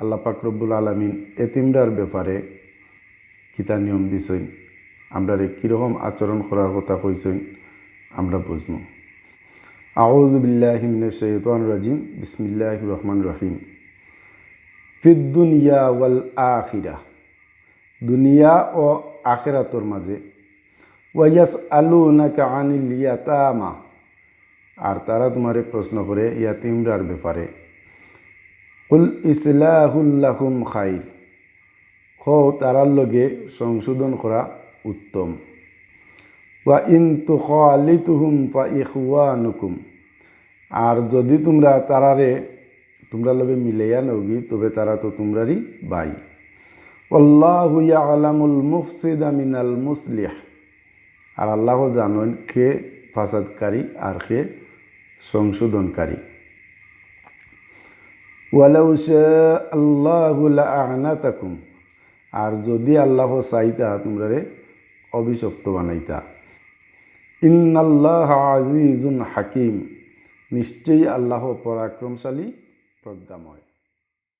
আল্লাহ পাক রব্বুল আলামিন এতিমরার ব্যাপারে কিতা নিয়ম দিছেন, আমরারে কীরকম আচরণ করার কথা কইছেন আমরা বুঝবো। আউযু বিল্লাহি মিনাশ শাইতানির রাজিম। বিসমিল্লাহির রহমানির রহিম। ফিদ দুনিয়া ওয়াল আখিরা, দুনিয়া ও আখিরাতর মাঝে। ওয়ায়াসআলুনাকা আনিল ইয়াতামা, আর তারা তোমারে প্রশ্ন করে ইয়াতিমরার ব্যাপারে। কুল ইসলাহুল লাহুম খাইর, তারার লগে সংশোধন করা উত্তম। ওয়া ইন তুখালিতুহুম ফা ইখওয়ানুকুম, আর যদি তোমরা তোমরা লগে মিলাইয়া নগি তবে তারা তো তোমরারই ভাই। আল্লাহু ইয়ালামুল মুফসিদা মিনাল মুসলিহ, আর আল্লাহ জানেন কে ফাসাদকারী আর কে সংশোধনকারী। ওয়ালাউ শাআ আল্লাহু লাআনাতাকুম, আর যদি আল্লাহ চাইতা তোমরারে অভিশপ্ত বানাইতা। ইন্নাল্লাহা আজিজুন হাকিম, নিশ্চয়ই আল্লাহ পরাক্রমশালী প্রজ্ঞাময়।